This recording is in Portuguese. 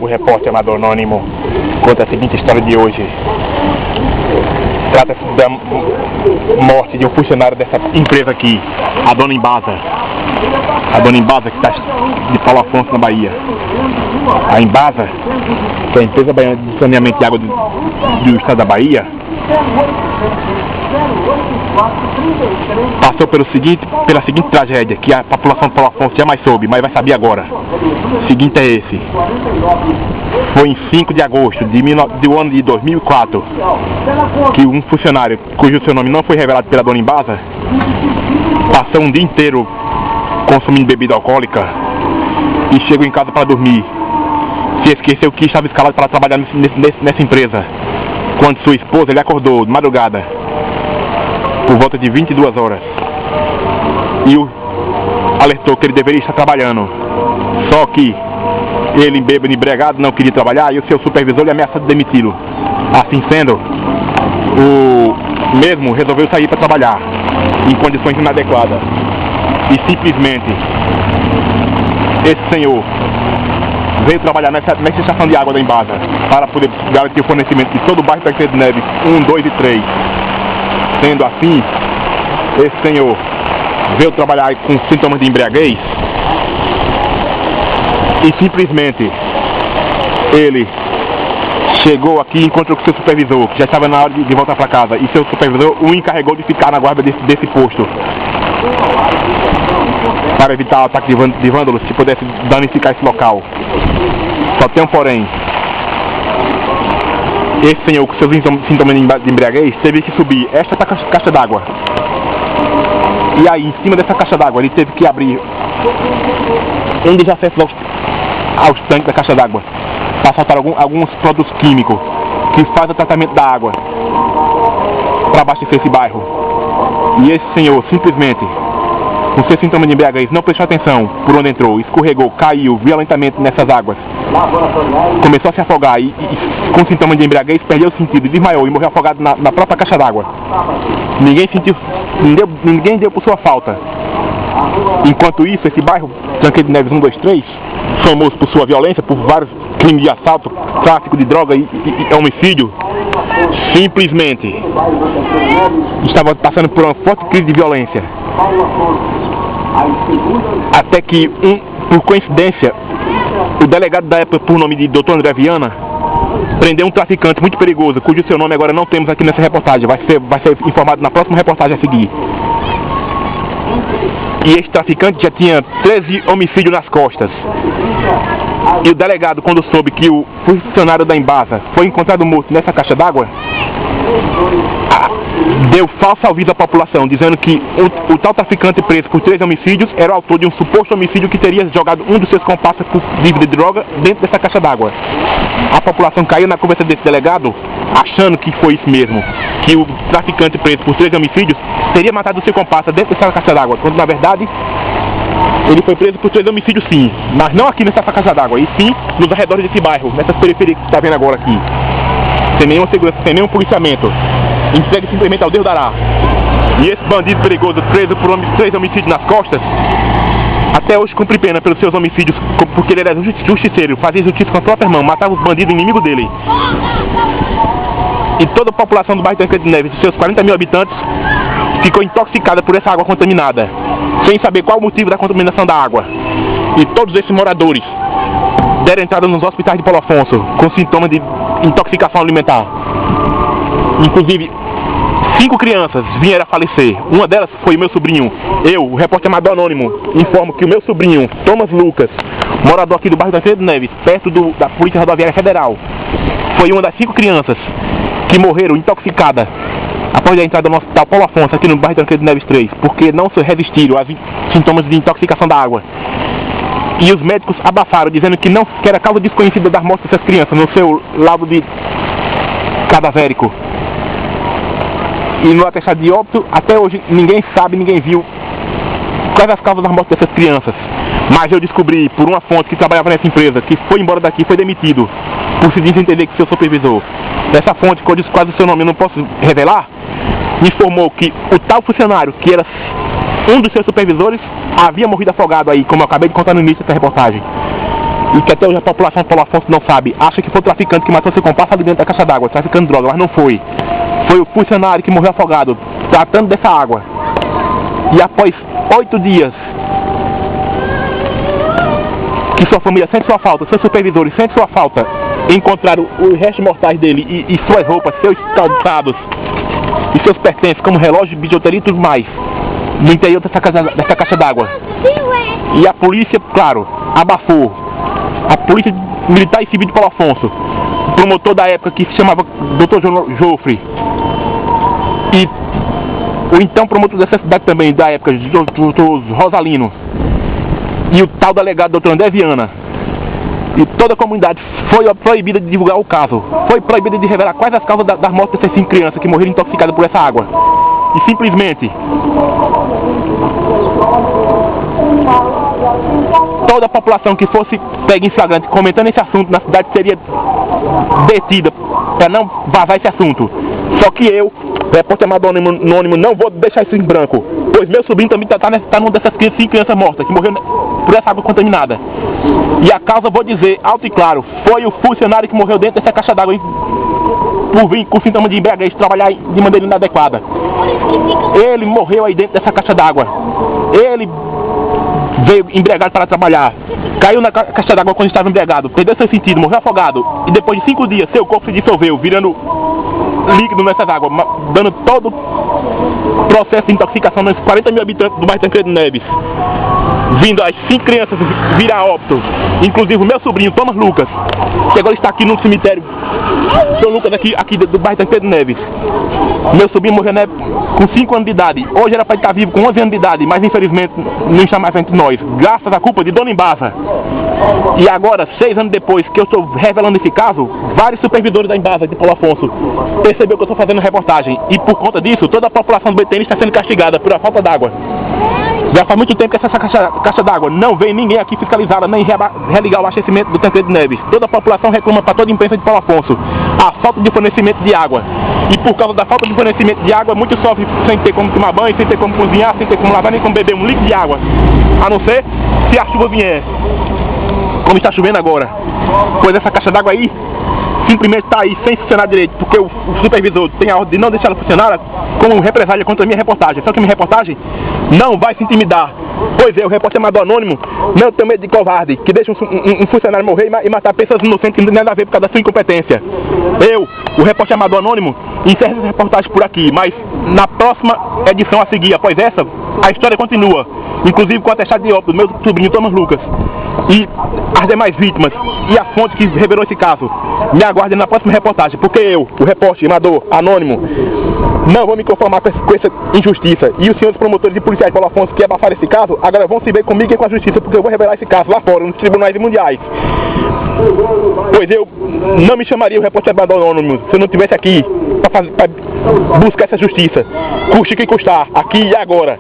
O repórter amador anônimo conta a seguinte história de hoje. Trata-se da morte de um funcionário dessa empresa aqui, a Dona Embasa. A Dona Embasa, que está de Paulo Afonso, na Bahia. A Embasa, que é a empresa baiana de saneamento de água do estado da Bahia, passou pela seguinte tragédia, que a população de Paulo Afonso jamais soube, mas vai saber agora. O seguinte é esse. Foi em 5 de agosto do ano de 2004 que um funcionário, cujo seu nome não foi revelado pela Dona Embasa, passou um dia inteiro consumindo bebida alcoólica e chegou em casa para dormir. Se esqueceu que estava escalado para trabalhar nessa empresa. Quando sua esposa ele acordou de madrugada, por volta de 22 horas, e o alertou que ele deveria estar trabalhando. Só que ele, bêbado e embriagado, não queria trabalhar e o seu supervisor lhe ameaçou de demiti-lo. Assim sendo, o mesmo resolveu sair para trabalhar em condições inadequadas. E simplesmente esse senhor veio trabalhar nessa estação de água da Embasa para poder garantir o fornecimento de todo o bairro Tancredo Neves 1, 2 e 3. Sendo assim, esse senhor veio trabalhar com sintomas de embriaguez e simplesmente ele chegou aqui e encontrou com seu supervisor, que já estava na hora de voltar para casa, e seu supervisor o encarregou de ficar na guarda desse posto para evitar o ataque de vândalos que pudesse danificar esse local. Só tem um porém. Esse senhor, com seus sintomas de embriaguez, teve que subir esta caixa d'água. E aí, em cima dessa caixa d'água, ele teve que abrir um dos acessos aos tanques da caixa d'água para soltar alguns produtos químicos que fazem o tratamento da água para abastecer esse bairro. E esse senhor, simplesmente, com seus sintomas de embriaguez, não prestou atenção por onde entrou, escorregou, caiu violentamente nessas águas, começou a se afogar e com sintomas de embriaguez perdeu o sentido, desmaiou e morreu afogado na própria caixa d'água. Ninguém deu por sua falta. Enquanto isso, esse bairro, Tancredo Neves 1, 2, 3, famoso por sua violência, por vários crimes de assalto, tráfico de droga e homicídio, simplesmente estava passando por uma forte crise de violência. Até que, por coincidência, o delegado da época, por nome de Dr. André Viana, prendeu um traficante muito perigoso, cujo seu nome agora não temos aqui nessa reportagem, vai ser informado na próxima reportagem a seguir. E esse traficante já tinha 13 homicídios nas costas. E o delegado, quando soube que o funcionário da Embasa foi encontrado morto nessa caixa d'água, deu falso aviso à população, dizendo que o tal traficante preso por 13 homicídios era o autor de um suposto homicídio que teria jogado um dos seus comparsas por dívida de droga dentro dessa caixa d'água. A população caiu na conversa desse delegado, achando que foi isso mesmo, que o traficante preso por 13 homicídios teria matado o seu comparsa dentro dessa caixa d'água, quando na verdade ele foi preso por 13 homicídios sim, mas não aqui nessa caixa d'água, e sim nos arredores desse bairro, nessas periferias que você está vendo agora aqui, sem nenhuma segurança, sem nenhum policiamento, entregue simplesmente ao Deus dará. E esse bandido perigoso, preso por 13 homicídios nas costas, até hoje cumpre pena pelos seus homicídios, porque ele era justiceiro, fazia justiça com a própria mão, matava os bandidos inimigos dele. E toda a população do bairro Tancredo Neves, de seus 40 mil habitantes, ficou intoxicada por essa água contaminada, sem saber qual o motivo da contaminação da água. E todos esses moradores deram entrada nos hospitais de Paulo Afonso com sintomas de intoxicação alimentar. Inclusive, 5 crianças vieram a falecer. Uma delas foi o meu sobrinho. Eu, o repórter amador anônimo, informo que o meu sobrinho, Thomas Lucas, morador aqui do bairro Tancredo Neves, perto da Polícia Rodoviária Federal, foi uma das 5 crianças que morreram intoxicadas após a entrada no hospital Paulo Afonso, aqui no bairro Tancredo Neves 3, porque não se resistiram aos sintomas de intoxicação da água. E os médicos abafaram, dizendo que era causa desconhecida das mortes dessas crianças no seu laudo de cadavérico. E no atestado de óbito, até hoje, ninguém sabe, ninguém viu quais as causas das mortes dessas crianças. Mas eu descobri, por uma fonte que trabalhava nessa empresa, que foi embora daqui, foi demitido, por se desentender com seu supervisor. Essa fonte, que eu disse quase o seu nome, eu não posso revelar, informou que o tal funcionário, que era um dos seus supervisores, havia morrido afogado aí, como eu acabei de contar no início dessa reportagem. e que até hoje a população de Paulo Afonso não sabe, acha que foi o traficante que matou seu comparsa ali dentro da caixa d'água, traficando droga, mas não foi. Foi o funcionário que morreu afogado, tratando dessa água. E após 8 dias, que sua família sente sua falta, seus supervisores sentem sua falta, encontraram os restos mortais dele e suas roupas, seus calçados e seus pertences, como relógio, bijuteria e tudo mais, no interior dessa caixa d'água. E a polícia, claro, abafou. A polícia militar e civil de Paulo Afonso, o promotor da época que se chamava Dr. Jofre, e o então promotor dessa cidade também da época, Dr. Rosalino, e o tal delegado Dr. André Viana, e toda a comunidade foi proibida de divulgar o caso, foi proibida de revelar quais as causas das mortes dessas 5 crianças que morreram intoxicadas por essa água. E simplesmente toda a população que fosse pega em flagrante comentando esse assunto na cidade seria detida para não vazar esse assunto. Só que eu, repórter anônimo, não vou deixar isso em branco, pois meu sobrinho também está numa dessas 5 crianças mortas que morreram por essa água contaminada. E a causa, vou dizer alto e claro, foi o funcionário que morreu dentro dessa caixa d'água por vir com sintoma de embriaguez, trabalhar de maneira inadequada. Ele morreu aí dentro dessa caixa d'água. Ele veio embriagado para trabalhar, caiu na caixa d'água quando estava embriagado, perdeu seu sentido, morreu afogado, e depois de 5 dias seu corpo se dissolveu, virando líquido nessas águas, dando todo o processo de intoxicação nos 40 mil habitantes do bairro Tancredo Neves, vindo as 5 crianças virar óbito, inclusive o meu sobrinho Thomas Lucas, que agora está aqui no cemitério São Lucas aqui do bairro Tancredo Neves. Meu sobrinho morreu, né, com 5 anos de idade. Hoje era para estar vivo com 11 anos de idade, mas infelizmente não está mais entre nós, graças à culpa de Dona Embasa. E agora, 6 anos depois que eu estou revelando esse caso, vários supervisores da Embasa de Paulo Afonso perceberam que eu estou fazendo reportagem, e por conta disso toda a população do BTN está sendo castigada por a falta d'água. Já faz muito tempo que essa caixa d'água não vem ninguém aqui fiscalizar, nem religar o abastecimento do Tancredo Neves. Toda a população reclama para toda a imprensa de Paulo Afonso a falta de fornecimento de água. E por causa da falta de fornecimento de água, muitos sofrem sem ter como tomar banho, sem ter como cozinhar, sem ter como lavar, nem como beber um litro de água. A não ser se a chuva vier, como está chovendo agora. Pois essa caixa d'água aí simplesmente está aí sem funcionar direito, porque o supervisor tem a ordem de não deixar ela funcionar como represália contra a minha reportagem. Só que a minha reportagem não vai se intimidar, pois eu, repórter amador anônimo, não tenho medo de covarde, que deixa um funcionário morrer e matar pessoas inocentes que não tem nada a ver por causa da sua incompetência. Eu, o repórter amador anônimo, encerro essa reportagem por aqui, mas na próxima edição a seguir, após essa, a história continua, inclusive com o atestado de óbito do meu sobrinho Thomas Lucas, e as demais vítimas, e a fonte que revelou esse caso. Me aguardem na próxima reportagem, porque eu, o repórter amador anônimo, não vou me conformar com essa injustiça. E os senhores promotores e policiais de Paulo Afonso que abafaram esse caso, agora vão se ver comigo e com a justiça, porque eu vou revelar esse caso lá fora, nos tribunais mundiais. Pois eu não me chamaria o repórter amador anônimo se eu não estivesse aqui para buscar essa justiça, custe o que custar, aqui e agora.